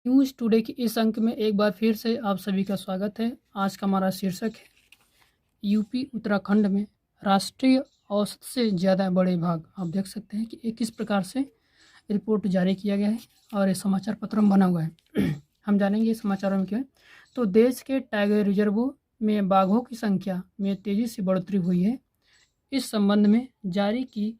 News today के इस अंक में एक बार फिर से आप सभी का स्वागत है। आज का हमारा शीर्षक है यूपी उत्तराखंड में राष्ट्रीय औसत से ज़्यादा बड़े बाघ। आप देख सकते हैं कि ये किस प्रकार से रिपोर्ट जारी किया गया है और ये समाचार पत्र में बना हुआ है। हम जानेंगे इस समाचारों में क्या है। तो देश के टाइगर रिजर्वों में बाघों की संख्या में तेज़ी से बढ़ोतरी हुई है। इस संबंध में जारी की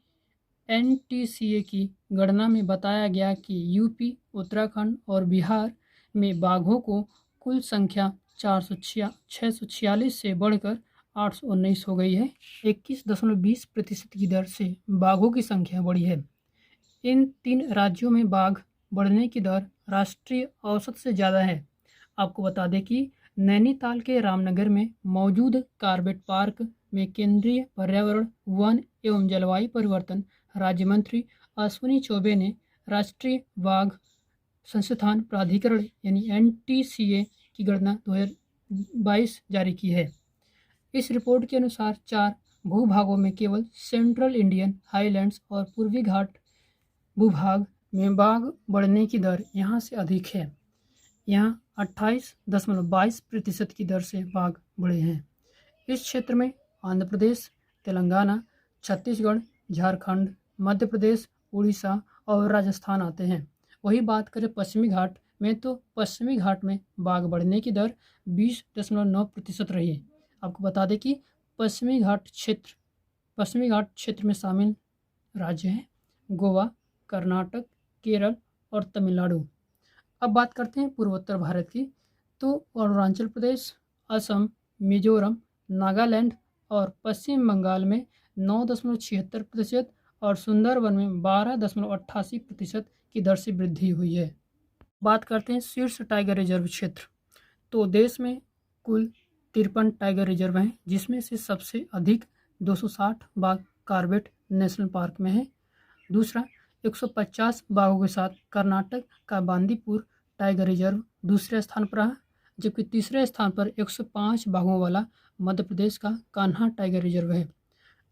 एनटीसीए की गणना में बताया गया कि यूपी, उत्तराखंड और बिहार में बाघों को कुल संख्या 646 से बढ़कर 819 हो गई है। 21.20% की दर से बाघों की संख्या बढ़ी है। इन 3 राज्यों में बाघ बढ़ने की दर राष्ट्रीय औसत से ज़्यादा है। आपको बता दें कि नैनीताल के रामनगर में मौजूद कॉर्बेट पार्क में केंद्रीय पर्यावरण, वन एवं जलवायु परिवर्तन राज्य मंत्री अश्विनी चौबे ने राष्ट्रीय बाघ संस्थान प्राधिकरण यानी एनटीसीए की गणना 2022 जारी की है। इस रिपोर्ट के अनुसार 4 भूभागों में केवल सेंट्रल इंडियन हाईलैंड्स और पूर्वी घाट भूभाग में बाघ बढ़ने की दर यहाँ से अधिक है। यहाँ 28.22% की दर से बाघ बढ़े हैं। इस क्षेत्र में आंध्र प्रदेश, तेलंगाना, छत्तीसगढ़, झारखंड, मध्य प्रदेश, उड़ीसा और राजस्थान आते हैं। वही बात करें पश्चिमी घाट में, तो पश्चिमी घाट में बाघ बढ़ने की दर 20.9% रही। आपको बता दें कि पश्चिमी घाट क्षेत्र में शामिल राज्य हैं गोवा, कर्नाटक, केरल और तमिलनाडु। अब बात करते हैं पूर्वोत्तर भारत की, तो अरुणाचल प्रदेश, असम, मिजोरम, नागालैंड और पश्चिम बंगाल में 9.76% और सुंदरवन में 12.88% की दर से वृद्धि हुई है। बात करते हैं शीर्ष टाइगर रिजर्व क्षेत्र। तो देश में कुल 53 टाइगर रिजर्व हैं, जिसमें से सबसे अधिक 260 बाघ कॉर्बेट नेशनल पार्क में है। दूसरा 150 बाघों के साथ कर्नाटक का बांदीपुर टाइगर रिजर्व दूसरे स्थान पर रहा, जबकि तीसरे स्थान पर 105 बाघों वाला मध्य प्रदेश का कान्हा टाइगर रिजर्व है।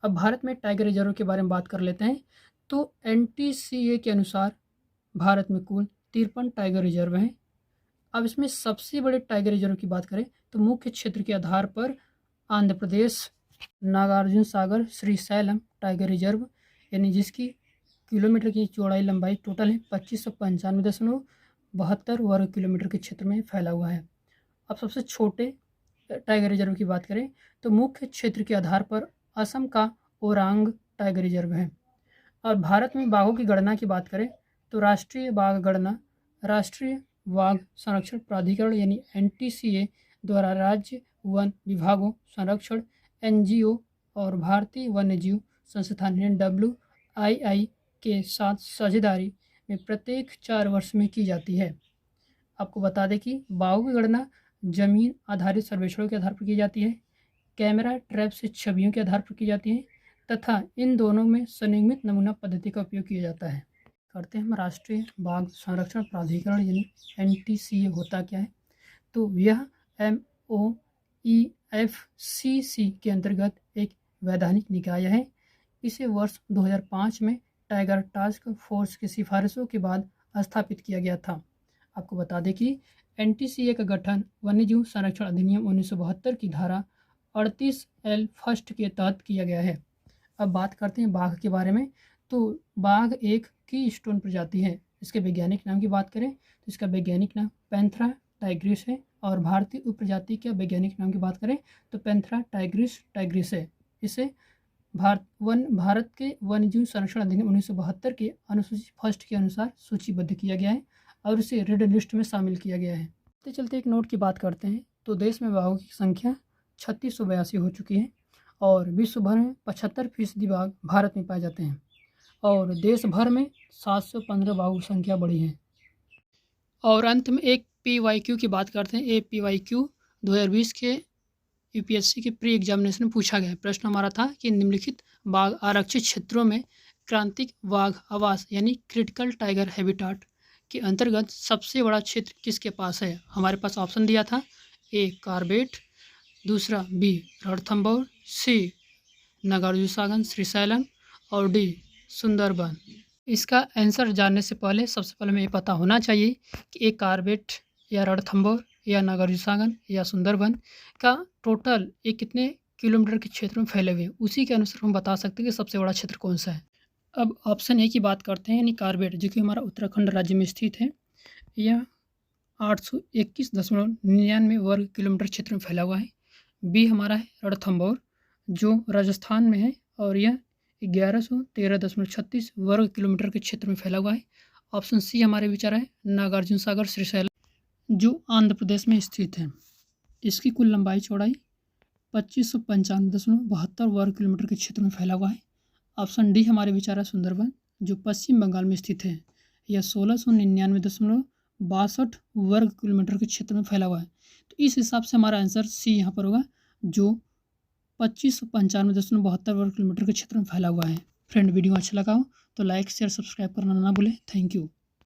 अब भारत में टाइगर रिजर्व के बारे में बात कर लेते हैं। तो एनटीसीए के अनुसार भारत में कुल 53 टाइगर रिजर्व हैं। अब इसमें सबसे बड़े टाइगर रिजर्व की बात करें तो मुख्य क्षेत्र के आधार पर आंध्र प्रदेश नागार्जुन सागर श्रीशैलम टाइगर रिजर्व, यानी जिसकी किलोमीटर की चौड़ाई लंबाई टोटल है 2595.72 वर्ग किलोमीटर के क्षेत्र में फैला हुआ है। अब सबसे छोटे टाइगर रिजर्व की बात करें तो मुख्य क्षेत्र के आधार पर असम का ओरांग टाइगर रिजर्व है। और भारत में बाघों की गणना की बात करें तो राष्ट्रीय बाघ संरक्षण प्राधिकरण यानी एनटीसीए द्वारा राज्य वन विभागों, संरक्षण एनजीओ और भारतीय वन्यजीव संस्थान WII के साथ साझेदारी में प्रत्येक 4 वर्ष में की जाती है। आपको बता दें कि बाघों की गणना जमीन आधारित सर्वेक्षणों के आधार पर की जाती है, कैमरा ट्रैप से छवियों के आधार पर की जाती है तथा इन दोनों में संनियमित नमूना पद्धति का उपयोग किया जाता है। करते हैं हम राष्ट्रीय बाघ संरक्षण प्राधिकरण यानी एनटीसीए होता क्या है। तो यह MOEFCC के अंतर्गत एक वैधानिक निकाय है। इसे वर्ष 2005 में टाइगर टास्क फोर्स की सिफारिशों के बाद स्थापित किया गया था। आपको बता दें कि एनटीसीए का गठन वन्यजीव संरक्षण अधिनियम 1972 की धारा 38L फर्स्ट के तहत किया गया है। अब बात करते हैं बाघ के बारे में। तो बाघ एक की स्टोन प्रजाति है। इसके वैज्ञानिक नाम की बात करें तो इसका वैज्ञानिक नाम पैंथेरा टाइग्रिस है, और भारतीय उपप्रजाति के वैज्ञानिक नाम की बात करें तो पैंथेरा टाइग्रिस है। इसे भारत के वन्यजीव संरक्षण अधिनियम 1972 के अनुसूची फर्स्ट के अनुसार सूचीबद्ध किया गया है और इसे रेड लिस्ट में शामिल किया गया है। तो चलते एक नोट की बात करते हैं। तो देश में बाघों की संख्या 3682 हो चुकी है और विश्व भर में 75% बाघ भारत में पाए जाते हैं और देश भर में 715 बाघों की संख्या बढ़ी है। और अंत में एक PYQ की बात करते हैं। ये PYQ 2020 के UPSC के प्री एग्जामिनेशन में पूछा गया। प्रश्न हमारा था कि निम्नलिखित बाघ आरक्षित क्षेत्रों में क्रांतिक बाघ आवास यानी क्रिटिकल टाइगर हैबिटाट के अंतर्गत सबसे बड़ा क्षेत्र किसके पास है। हमारे पास ऑप्शन दिया था A कॉर्बेट, दूसरा B रणथंभौर, C नागार्जुन सागर श्रीशैलम और D सुंदरबन। इसका आंसर जानने से पहले सबसे पहले हमें ये पता होना चाहिए कि एक कार्बेट या रणथंभौर या नागार्जुन या सुंदरबन का टोटल ये कितने किलोमीटर के क्षेत्र में फैले हुए हैं। उसी के अनुसार हम बता सकते हैं कि सबसे बड़ा क्षेत्र कौन सा है। अब ऑप्शन ए की बात करते हैं, यानी कार्बेट, जो कि हमारा उत्तराखंड राज्य में स्थित है। यह 821.99 वर्ग किलोमीटर क्षेत्र में फैला हुआ है। बी हमारा है रणथंभौर, जो राजस्थान में है, और यह 1113.36 वर्ग किलोमीटर के क्षेत्र में फैला हुआ है। ऑप्शन सी हमारे विचार है नागार्जुन सागर श्रीशैल, जो आंध्र प्रदेश में स्थित है। इसकी कुल लंबाई चौड़ाई 2595.72 वर्ग किलोमीटर के क्षेत्र में फैला हुआ है। ऑप्शन डी हमारे विचार है सुंदरबन, जो पश्चिम बंगाल में स्थित है। यह 1699.62 वर्ग किलोमीटर के क्षेत्र में फैला हुआ है। तो इस हिसाब से हमारा आंसर सी यहाँ पर होगा, जो 2595.72 वर्ग किलोमीटर के क्षेत्र में फैला हुआ है। फ्रेंड, वीडियो अच्छा लगा हो तो लाइक शेयर सब्सक्राइब करना ना भूलें। Thank you.